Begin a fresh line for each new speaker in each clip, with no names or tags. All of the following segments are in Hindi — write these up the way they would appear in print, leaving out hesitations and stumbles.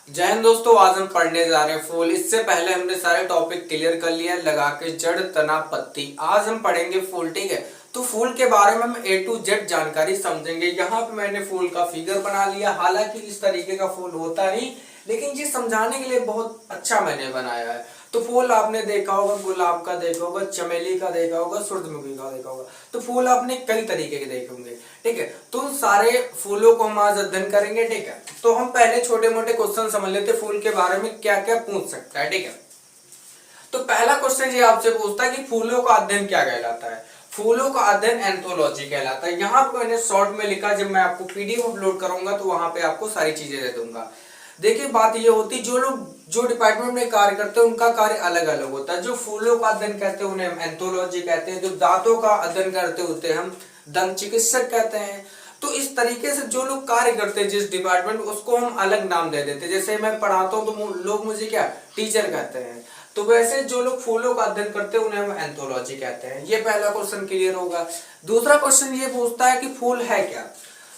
जय हिंद दोस्तों, आज हम पढ़ने जा रहे हैं फूल। इससे पहले हमने सारे टॉपिक क्लियर कर लिया, लगा के जड़ तना पत्ती। आज हम पढ़ेंगे फूल, ठीक है। तो फूल के बारे में हम A to Z जानकारी समझेंगे। यहाँ पे मैंने फूल का फिगर बना लिया, हालांकि इस तरीके का फूल होता नहीं, लेकिन ये समझाने के लिए बहुत अच्छा मैंने बनाया है। तो फूल आपने देखा होगा, गुलाब का देखा होगा, चमेली का देखा होगा, सूरजमुखी का देखा होगा। तो फूल आपने कई तरीके के देखे होंगे, ठीक है। तो उन सारे फूलों को हम आज अध्ययन करेंगे, ठीक है। तो हम पहले छोटे मोटे क्वेश्चन समझ लेते फूल के बारे में क्या क्या पूछ सकता है, ठीक है। तो पहला क्वेश्चन ये आपसे पूछता है कि फूलों का अध्ययन क्या कहलाता है। फूलों का अध्ययन एंथोलॉजी कहलाता है। यहाँ पे मैंने शॉर्ट में लिखा, जब मैं आपको पीडीएफ अपलोड करूंगा तो वहां पे आपको सारी चीजें दे दूंगा। देखिए बात ये होती, जो लोग जो डिपार्टमेंट में कार्य करते हैं उनका कार्य अलग अलग होता है। जो फूलों का अध्ययन करते हैं उन्हें हम एंथोलॉजी कहते हैं। जो दांतों का अध्ययन करते होते हैं हम दंत चिकित्सक कहते हैं। तो इस तरीके से जो लोग कार्य करते हैं जिस डिपार्टमेंट, उसको हम अलग नाम दे देते हैं। जैसे मैं पढ़ाता हूँ तो लोग मुझे क्या टीचर कहते हैं। तो वैसे जो लोग फूलों का अध्ययन करते हैं उन्हें हम एंथोलॉजी कहते हैं। ये पहला क्वेश्चन क्लियर होगा। दूसरा क्वेश्चन ये पूछता है कि फूल है क्या।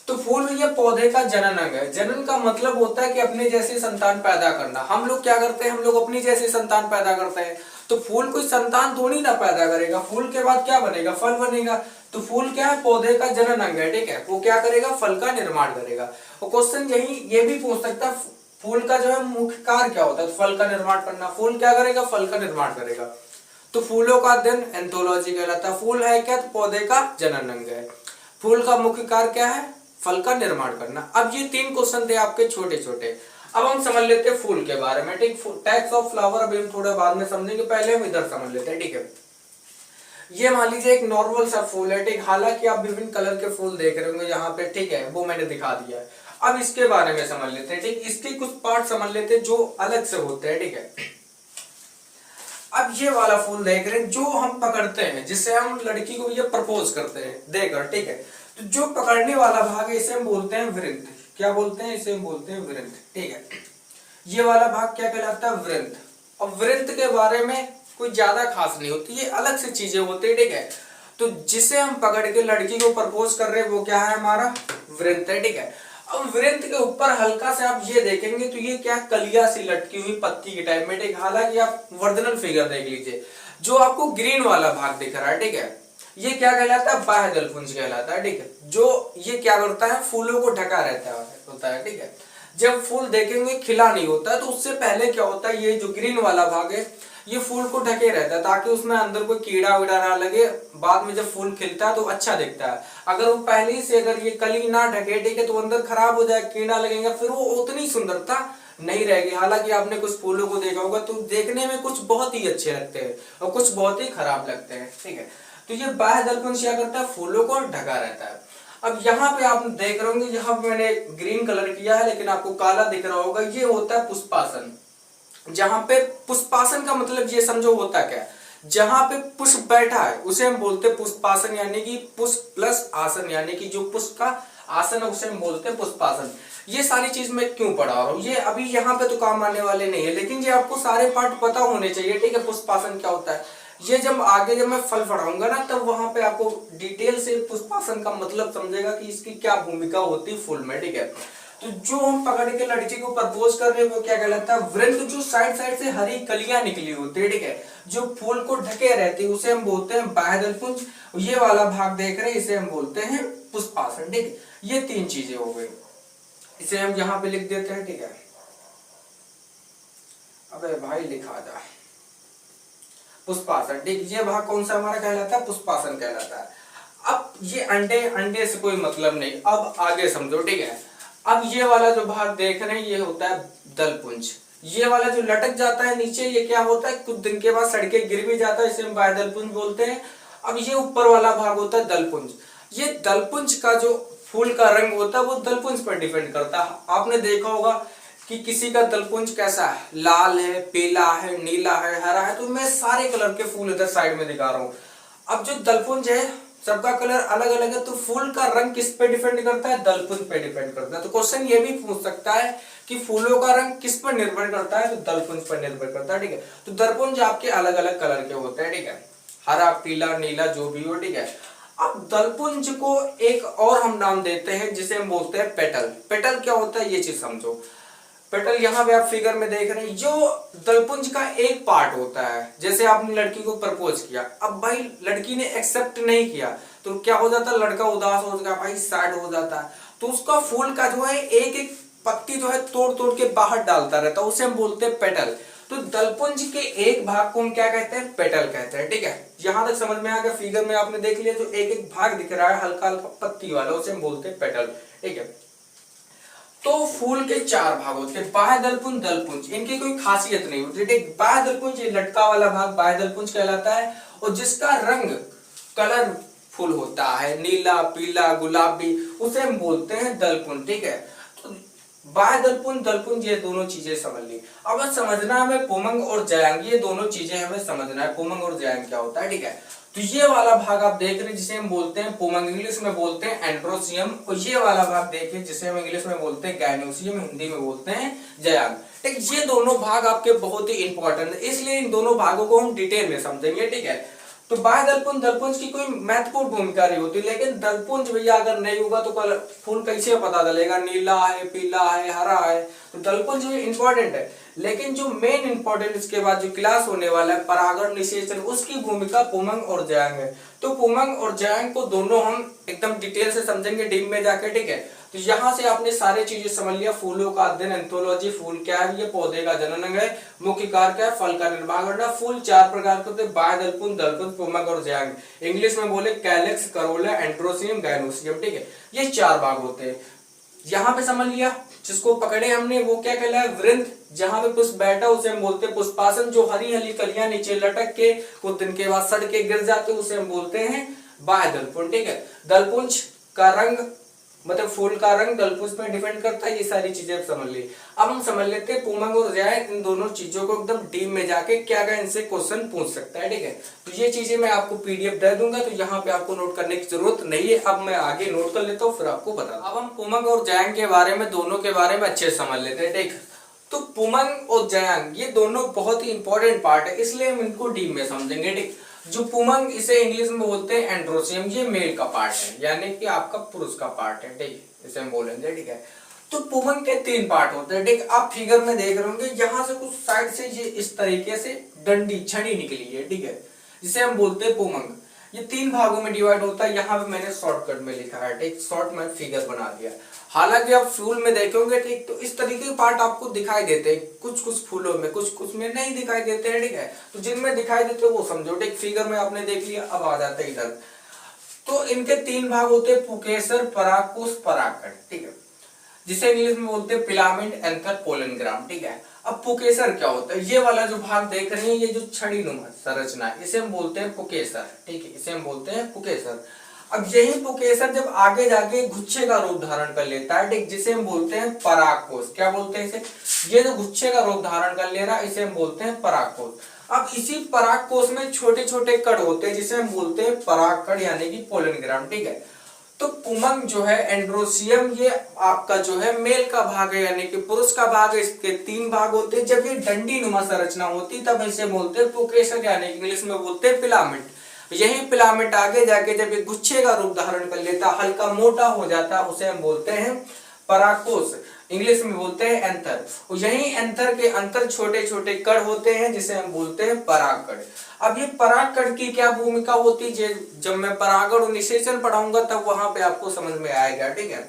तो फूल ये पौधे का जनन अंग है। जनन का मतलब होता है कि अपने जैसी संतान पैदा करना। हम लोग क्या करते हैं, हम लोग अपनी जैसी संतान पैदा करते हैं। तो फूल कोई संतान थोड़ी ना पैदा करेगा, फूल के बाद क्या बनेगा, फल बनेगा। तो फूल क्या है, पौधे का जनन अंग है, ठीक है। वो क्या करेगा, फल का निर्माण करेगा। और क्वेश्चन यही ये भी पूछ सकता है, फूल का जो है मुख्य कार्य क्या होता है, तो फल का निर्माण करना। फूल क्या करेगा, फल का निर्माण करेगा। तो फूलों का अध्ययन एंथोलॉजी कहलाता है। फूल है क्या, तो पौधे का जनन अंग है। फूल का मुख्य कार्य क्या है, फल का निर्माण करना। अब ये तीन क्वेश्चन थे आपके छोटे छोटे। अब हम समझ लेते हैं फूल के बारे में, ठीक। टाइप्स ऑफ फ्लावर अभी हम थोड़ा बाद में समझेंगे, पहले हम इधर समझ लेते हैं, ठीक है। ये मान लीजिए एक नॉर्मल सा फूल है, ठीक। हालांकि आप विभिन्न कलर के फूल देख रहे होंगे यहाँ पे, ठीक है, वो मैंने दिखा दिया है। अब इसके बारे में समझ लेते हैं, ठीक। इसके कुछ पार्ट समझ लेते हैं जो अलग से होते हैं, ठीक है। अब ये वाला फूल देख रहे हैं जो हम पकड़ते हैं, जिससे हम लड़की को ये प्रपोज करते हैं देकर, ठीक है। तो जो पकड़ने वाला भाग है इसे हम बोलते हैं वृंत। क्या बोलते हैं, इसे हम बोलते हैं वृंत, ठीक है। ये वाला भाग क्या कहलाता है, वृंत। और वृंत के बारे में कोई ज्यादा खास नहीं होती, ये अलग से चीजें होती है, ठीक है। तो जिसे हम पकड़ के लड़की को प्रपोज कर रहे हैं वो क्या है, हमारा वृंत है, ठीक है। अब वृंत के ऊपर हल्का से आप ये देखेंगे तो ये क्या, कलिया सी लटकी हुई पत्ती के टाइप में, ठीक। हालांकि आप वर्जिनल फिगर देख लीजिए, जो आपको ग्रीन वाला भाग दिख रहा है, ठीक है। ये क्या कहलाता है, बाह्य दलपुंज कहलाता है, ठीक है। जो ये क्या करता है, फूलों को ढका रहता है, ठीक है। जब फूल देखेंगे खिला नहीं होता है, तो उससे पहले क्या होता है, ये जो ग्रीन वाला भाग है ये फूल को ढके रहता है, ताकि उसमें अंदर कोई कीड़ा वीड़ा ना लगे। बाद में जब फूल खिलता है तो अच्छा दिखता है। अगर वो पहले से अगर ये कली ना ढके, ठीक है, तो अंदर खराब हो जाए, कीड़ा लगेगा, फिर वो उतनी सुंदरता नहीं रहेगी। हालांकि आपने कुछ फूलों को देखा होगा तो देखने में कुछ बहुत ही अच्छे लगते हैं और कुछ बहुत ही खराब लगते हैं, ठीक है। तो ये बाह्य दलपुंज क्या करता है, फूलों को ढका रहता है। अब यहाँ पे आप देख रहे होंगे, यहाँ पे मैंने ग्रीन कलर किया है लेकिन आपको काला दिख रहा होगा, ये होता है पुष्पासन। जहां पे पुष्पासन का मतलब ये समझो होता क्या, जहां पे पुष्प बैठा है उसे हम बोलते हैं पुष्पासन, यानी कि पुष्प प्लस आसन, यानी कि जो पुष्प का आसन है उसे हम बोलते हैं पुष्पासन। ये सारी चीज मैं क्यों पढ़ा रहा हूँ, ये अभी यहाँ पे तो काम आने वाले नहीं है, लेकिन ये आपको सारे पार्ट पता होने चाहिए, ठीक है। पुष्पासन क्या होता है, ये जब आगे जब मैं फल पढ़ाऊंगा ना, तब वहां पे आपको डिटेल से पुष्पासन का मतलब समझेगा कि इसकी क्या भूमिका होती है फूल में, ठीक है। तो जो हम पकड़ के लड़की को प्रपोज कर रहे हैं वो क्या कहलाता है, वृंत। जो साइड साइड से हरी कलियां निकली होती है, ठीक है, जो फूल को ढके रहती है उसे हम बोलते हैं बाह्य दलपुंज। ये वाला भाग देख रहे हैं इसे हम बोलते हैं पुष्पासन, ठीक है। ये तीन चीजें हो गई, इसे हम यहाँ पे लिख देते हैं, ठीक है। अबे भाई लिखा जा, पुष्पासन, ठीक। ये भाग कौन सा हमारा कहलाता है, पुष्पासन कहलाता है। अब ये अंडे अंडे से कोई मतलब नहीं, अब आगे समझो, ठीक है। अब ये वाला जो भाग देख रहे हैं ये होता है दलपुंज। ये वाला जो लटक जाता है नीचे, ये क्या होता है, कुछ दिन के बाद सड़के गिर भी जाता है, इसे हम बाह्य दलपुंज बोलते हैं। अब ये ऊपर वाला भाग होता है दलपुंज। ये दलपुंज का जो फूल का रंग होता है वो दलपुंज पर डिपेंड करता है। आपने देखा होगा कि किसी का दलपुंज कैसा है, लाल है, पीला है, नीला है, हरा है। तो मैं सारे कलर के फूल इधर साइड में दिखा रहा हूँ। अब जो दलपुंज है सबका कलर अलग अलग है, तो फूल का रंग किस पे डिपेंड करता है, दलपुंज पे डिपेंड करता है। तो क्वेश्चन ये भी पूछ सकता है कि फूलों का रंग किस पर निर्भर करता है, तो दलपुंज पर निर्भर करता है, ठीक है। तो दलपुंज आपके अलग अलग कलर के होते हैं, ठीक है, हरा, पीला, नीला, जो भी हो, ठीक है। अब दलपुंज को एक और हम नाम देते हैं जिसे हम बोलते हैं पेटल। पेटल क्या होता है ये चीज समझो। पेटल यहाँ पे आप फिगर में देख रहे हैं, जो दलपुंज का एक पार्ट होता है। जैसे आपने लड़की को प्रपोज किया, अब भाई लड़की ने एक्सेप्ट नहीं किया तो क्या हो जाता है, लड़का उदास हो जाता है, भाई सैड हो जाता है। तो उसका फूल का जो है एक एक पत्ती जो है तोड़ तोड़ के बाहर डालता रहता है, उसे हम बोलते हैं पेटल। तो दलपुंज के एक भाग को हम क्या कहते हैं, पेटल कहते हैं। ठीक है, यहां तक समझ में आ गया। फिगर में आपने देख लिया, जो एक एक भाग दिख रहा है हल्का हल्का पत्ती वाला, उसे हम बोलते हैं पेटल। ठीक है, तो फूल के चार भाग होते हैं, बाह्य दलपुंज, दलपुंज। इनकी कोई खासियत नहीं होती। बाह्य दलपुंज, ये लटका वाला भाग बाह्य दलपुंज कहलाता है, और जिसका रंग कलरफुल होता है, नीला, पीला, गुलाबी, उसे हम बोलते हैं दलपुंज। ठीक है, तो बाह्य दलपुंज, दलपुंज, ये दोनों चीजें समझ ली। अब समझना हमें पुमंग और जयांग, ये दोनों चीजें हमें समझना है, पुमंग और जयांग क्या होता है। ठीक है, तो ये वाला भाग आप देख रहे हैं जिसे हम बोलते हैं पुमंग, इंग्लिश में बोलते हैं एंड्रोसियम, और ये वाला भाग देखिए जिसे हम इंग्लिश में बोलते हैं गैनोसियम, हिंदी में बोलते हैं जयांग। ठीक, ये दोनों भाग आपके बहुत ही इंपॉर्टेंट है, इसलिए इन दोनों भागों को हम डिटेल में समझेंगे। ठीक है, तो बाह्य दलपुंज, दलपुंज की कोई महत्वपूर्ण भूमिका नहीं होती, लेकिन दलपुंज भैया अगर नहीं होगा तो कल फूल कैसे पता चलेगा नीला है, पीला है, हरा है। तो दलपुंज भी इंपॉर्टेंट है, लेकिन जो मेन इंपॉर्टेंट इसके बाद जो क्लास होने वाला है परागण निषेचन, उसकी भूमिका पुमंग और जयांग है। तो पुमंग और जयांग को दोनों हम एकदम डिटेल से समझेंगे डीप में जाके। ठीक है, तो यहाँ से आपने सारी चीजें समझ लिया, फूलों का अध्ययन, एंथोलॉजी, फूल क्या है, ये पौधे का जनन है, मुख्य कार्य क्या है, फल का निर्माण करना। फूल चार प्रकार के होते हैं, बाह्य दलपुंज, दलपुंज, पुमंग और जयांग। इंग्लिश में बोले कैलेक्स, करोला, एंड्रोसियम, गैनोसियम। ठीक है, ये चार भाग होते हैं। यहाँ पे समझ लिया, जिसको पकड़े हमने वो क्या कहलाया, वृंत। जहां पे पुष्प बैठा उसे हम बोलते हैं पुष्पासन, जो हरी हरी कलियां नीचे लटक के कुछ दिन के बाद सड़ के गिर जाते उसे हम बोलते हैं बाह्य दलपुंज। ठीक है, दलपुंज का रंग मतलब फूल का रंग दलपुंज पे डिपेंड करता है। ये सारी चीजें समझ ली। अब हम समझ लेते हैं पुमंग और जयांग, इन दोनों चीजों को एकदम डीप में जाके क्या क्या इनसे क्वेश्चन पूछ सकता है। ठीक है, तो ये चीजें मैं आपको पीडीएफ दे दूंगा, तो यहाँ पे आपको नोट करने की जरूरत नहीं है। अब मैं आगे नोट कर लेता हूँ, फिर आपको बता। अब हम पुमंग और जयांग के बारे में, दोनों के बारे में अच्छे से समझ लेते हैं। ठीक, तो पुमंग और जयांग ये दोनों बहुत ही इंपॉर्टेंट पार्ट है, इसलिए हम इनको डीप में समझेंगे। ठीक, जो पुमंग, इसे इंग्लिश में बोलते हैं एंड्रोसियम, ये मेल का पार्ट है, यानी कि आपका पुरुष का पार्ट है। ठीक, इसे हम बोलेंगे। ठीक है, तो पुमंग के तीन पार्ट होते हैं। ठीक, आप फिगर में देख रहे होंगे, यहाँ से कुछ साइड से ये इस तरीके से डंडी छड़ी निकली है। ठीक है, जिसे हम बोलते हैं पुमंग। ये तीन भागों में डिवाइड होता है, यहाँ पे मैंने शॉर्टकट में लिखा है। ठीक, शॉर्ट में फिगर बना दिया। हालांकि आप फूल में देखोगे, ठीक, तो इस तरीके के पार्ट आपको दिखाई देते हैं, कुछ कुछ फूलों में, कुछ कुछ में नहीं दिखाई देते हैं। ठीक है, तो जिनमें दिखाई देते हैं वो समझो। ठीक, फिगर में आपने देख लिया, अब आ जाते हैं इधर। तो इनके तीन भाग होते हैं, पुकेसर, परागकोश, परागकण। ठीक है, जिसे इंग्लिश में बोलते हैं फिलामेंट, एंथर, पोलन ग्राम। ठीक है, अब पुकेसर क्या होता है, ये वाला जो भाग देख रहे हैं, ये जो छड़ी नुमा संरचना है, इसे हम बोलते हैं पुकेसर। ठीक है, इसे हम बोलते हैं पुकेसर। अब यही पुकेसर जब आगे जाके गुच्छे का रूप धारण कर लेता है, ठीक, जिसे हम बोलते हैं परागकोश। क्या बोलते हैं इसे, ये जो गुच्छे का रूप धारण कर ले रहा है, इसे हम बोलते हैं परागकोश। अब इसी परागकोश में छोटे छोटे कण होते हैं, जिसे हम बोलते हैं परागकण, यानी कि पोलन ग्राम। ठीक है, तो पुमंग जो है एंड्रोसियम, ये आपका जो है मेल का भाग है, यानी कि पुरुष का भाग है। इसके तीन भाग होते हैं। जब ये डंडी नुमा संरचना होती तब इसे बोलते हैं पुकेसर, यानी इंग्लिश में बोलते हैं फिलामेंट। यही फिलामेंट आगे जाके जब ये गुच्छे का रूप धारण कर लेता, हल्का मोटा हो जाता, उसे हम बोलते हैं परागकोश, इंग्लिश में बोलते हैं एंथर। और यही एंथर के अंतर छोटे छोटे कण होते हैं, जिसे हम बोलते हैं परागकण। अब ये परागकण की क्या भूमिका होती है, जब मैं परागण और निषेचन पढ़ाऊंगा तब वहां पे आपको समझ में आएगा। ठीक है,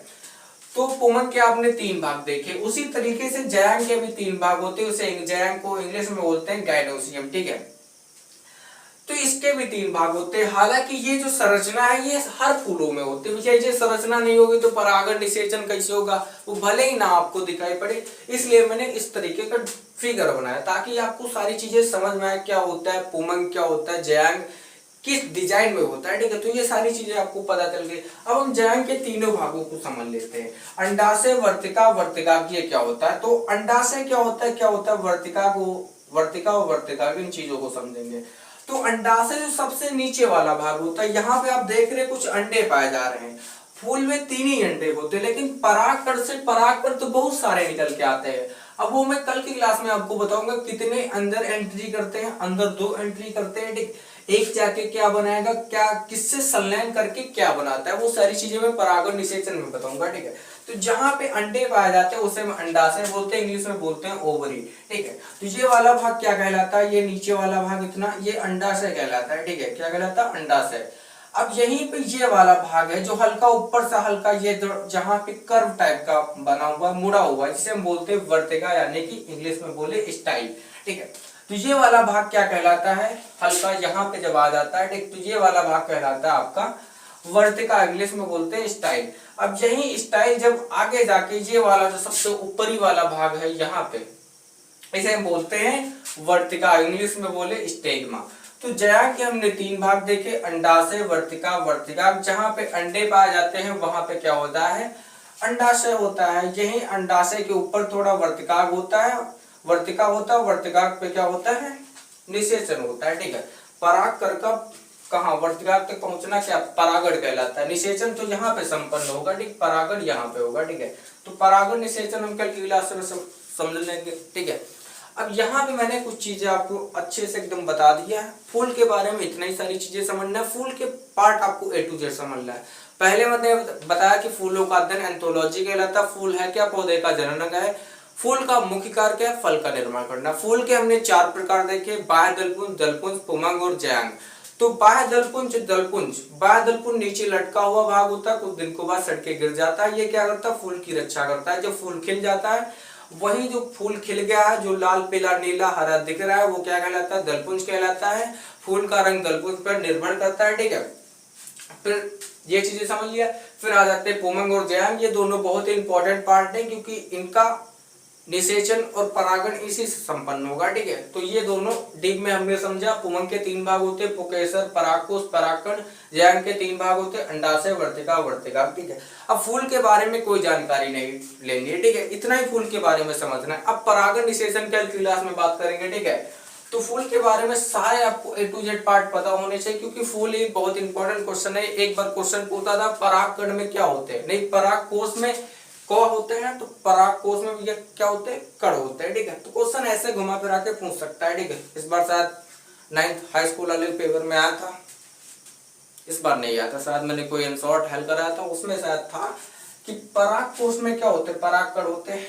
तो पुमंग के आपने तीन भाग देखे, उसी तरीके से जयांग के भी तीन भाग होते हैं। उसे जयांग को इंग्लिश में बोलते हैं गाइनोसियम। ठीक है, तो इसके भी तीन भाग होते हैं। हालांकि ये जो संरचना है ये हर फूलों में होती है। ये संरचना नहीं होगी तो परागण निषेचन कैसे होगा, वो भले ही ना आपको दिखाई पड़े। इसलिए मैंने इस तरीके का फिगर बनाया ताकि आपको सारी चीजें समझ में आए, क्या होता है पुमंग, क्या होता है जयांग, किस डिजाइन में होता है। ठीक है, तो ये सारी चीजें आपको पता चल गई। अब हम जयांग के तीनों भागों को समझ लेते हैं। अंडाशय, वर्तिका, वर्तिकाग्र क्या होता है। तो अंडाशय क्या होता है, क्या होता है वर्तिका और वर्तिकाग्र, इन चीजों को समझेंगे। तो अंडाशय जो सबसे नीचे वाला भाग होता है, यहाँ पे आप देख रहे हैं कुछ अंडे पाए जा रहे हैं। फूल में तीन ही अंडे होते हैं, लेकिन परागकण से परागकण तो बहुत सारे निकल के आते हैं। अब वो मैं कल की क्लास में आपको बताऊंगा कितने अंदर एंट्री करते हैं, अंदर दो एंट्री करते हैं। ठीक, एक जाके क्या बनाएगा, क्या किससे संलयन करके क्या बनाता है, वो सारी चीजें मैं परागण निषेचन में बताऊंगा। ठीक है, तो जहां पे अंडे पाए जाते हैं उसे हम अंडाशय बोलते हैं, इंग्लिश में बोलते हैं ओवरी। ठीक है, तो ये वाला भाग क्या कहलाता है, ये नीचे वाला भाग इतना, ये अंडाशय कहलाता है। ठीक है, क्या कहलाता है, अंडाशय। अब यहीं पे ये वाला भाग है जो हल्का ऊपर से हल्का ये जहां पे कर्व टाइप का बना हुआ मुड़ा हुआ, जिसे हम बोलते हैं वर्तिका, यानी कि इंग्लिश में बोले स्टाइल। ठीक है, तो ये वाला भाग क्या कहलाता है, हल्का यहाँ पे जब आ जाता है, ठीक, तो ये वाला भाग कहलाता है आपका वर्तिका, इंग्लिश में बोलते हैं स्टाइल। अब यही स्टाइल जब आगे जाके ये वाला जो सबसे ऊपरी वाला भाग है यहाँ पे, इसे हम बोलते हैं वर्तिका, इंग्लिश में बोले स्टेगमा। तो जया के हमने 3 भाग देखे, अंडाशय, वर्तिका, वर्तिका। जहां पे अंडे पाए जाते हैं वहां पे क्या होता है, अंडाशय होता है। यही अंडाशय के ऊपर थोड़ा वर्तिकाग होता है, वर्तिका होता है, वर्तिकाग पे क्या होता है, निषेचन होता है। ठीक है, परागकर का कहाँ वर्तिकाग तक पहुंचना क्या परागण कहलाता है, निषेचन तो यहाँ पे संपन्न होगा। ठीक, परागण यहाँ पे होगा। ठीक है, तो परागण निषेचन हम कल की क्लास में समझ लेंगे। ठीक है, अब यहाँ पे मैंने कुछ चीजें आपको अच्छे से एकदम बता दिया है। फूल के बारे में इतना ही सारी चीजें समझना है, फूल के पार्ट आपको A to Z समझना है। पहले मैंने बताया कि फूलों का अध्ययन एंथोलॉजी कहलाता है। फूल है क्या, पौधे का जननक है। फूल का मुख्य कार्य क्या है, फल का निर्माण करना। फूल के हमने 4 प्रकार देखे, बाह्य दलपुंज, दलपुंज, पुमंग और जयांग। तो बाह्य दलपुंज, बाह्य दलपुंज नीचे लटका हुआ भाग होता है, कुछ दिन के बाद सड़ के गिर जाता है। ये क्या करता है, फूल की रक्षा करता है। जब फूल खिल जाता है, वही जो फूल खिल गया है, जो लाल पीला नीला हरा दिख रहा है, वो क्या कहलाता है, दलपुंज कहलाता है। फूल का रंग दलपुंज पर निर्भर करता है। ठीक है, फिर ये चीजें समझ लिया। फिर आ जाते हैं पुमंग और जयांग। ये दोनों बहुत ही इंपॉर्टेंट पार्ट है, क्योंकि इनका निषेचन और परागण इसी से संपन्न होगा। ठीक है, तो ये दोनों डीप में हमने समझा। पुमंग के 3 भाग होते हैं, पुकेसर, परागकोश, परागकण। जयांग के 3 भाग होते हैं, अंडाशय, वर्तिका, वर्तिका। ठीक है, अब फूल के बारे में कोई जानकारी नहीं लेंगे। ठीक है, इतना ही फूल के बारे में समझना है। अब परागण निषेचन कल की क्लास में बात करेंगे। ठीक है, तो फूल के बारे में सारे आपको A to Z पार्ट पता होने चाहिए, क्योंकि फूल एक बहुत इंपॉर्टेंट क्वेश्चन है। एक बार क्वेश्चन पूछा था परागकण में क्या होते हैं, नहीं परागकोश में कौ होते हैं, तो परागकोश में भी क्या होते हैं, कण होते हैं। ठीक है, तो क्वेश्चन ऐसे घुमा फिरा के पूछ सकता है। ठीक है, इस बार शायद 9th हाई स्कूल वाले पेपर में आया था, इस बार नहीं आया था, शायद मैंने कोई शॉर्ट हल कराया था, उसमें शायद था कि परागकोश में क्या होते हैं, परागकण होते हैं।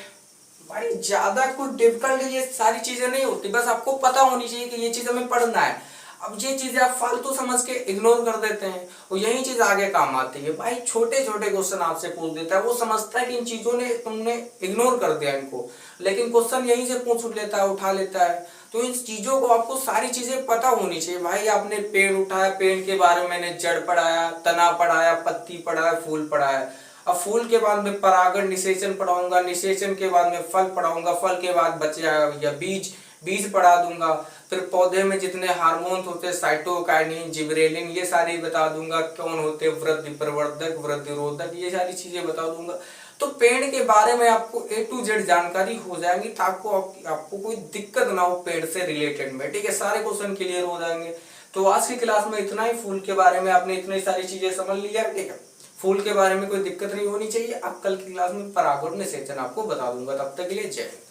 भाई ज्यादा कुछ डिफिकल्ट ये सारी चीजें नहीं होती, बस आपको पता होनी चाहिए कि ये चीज हमें पढ़ना है। अब ये चीजें आप फालतू समझ के इग्नोर कर देते हैं, और यही चीज आगे काम आती है। भाई छोटे छोटे क्वेश्चन आपसे पूछ देता है, वो समझता है कि इन चीजों ने तुमने इग्नोर कर दिया इनको, लेकिन क्वेश्चन यहीं से पूछ लेता है, उठा लेता है। तो इन चीजों को आपको सारी चीजें पता होनी चाहिए। भाई आपने पेड़ उठाया, पेड़ के बारे में मैंने जड़ पढ़ाया, तना पढ़ाया, पत्ती पढ़ाया, फूल पढ़ाया। अब फूल के बाद में परागण निषेचन पढ़ाऊंगा, निषेचन के बाद में फल पढ़ाऊंगा, फल के बाद बचे या बीज पढ़ा दूंगा। फिर पौधे में जितने हार्मोन्स होते हैं, साइटोकाइनिन, जिबरेलिन, ये सारी बता दूंगा। कौन होते हैं, वृद्धि प्रवर्धक, वृद्धि रोधक, ये सारी चीजें बता दूंगा। तो पेड़ के बारे में आपको A to Z जानकारी हो जाएगी, तो आपको कोई दिक्कत ना हो पेड़ से रिलेटेड में। ठीक है, सारे क्वेश्चन क्लियर हो जाएंगे। तो आज की क्लास में इतना ही। फूल के बारे में आपने इतनी सारी चीजें समझ लिया। ठीक है, फूल के बारे में कोई दिक्कत नहीं होनी चाहिए। अब कल की क्लास में परागण निषेचन आपको बता दूंगा। तब तक के लिए जय हिंद।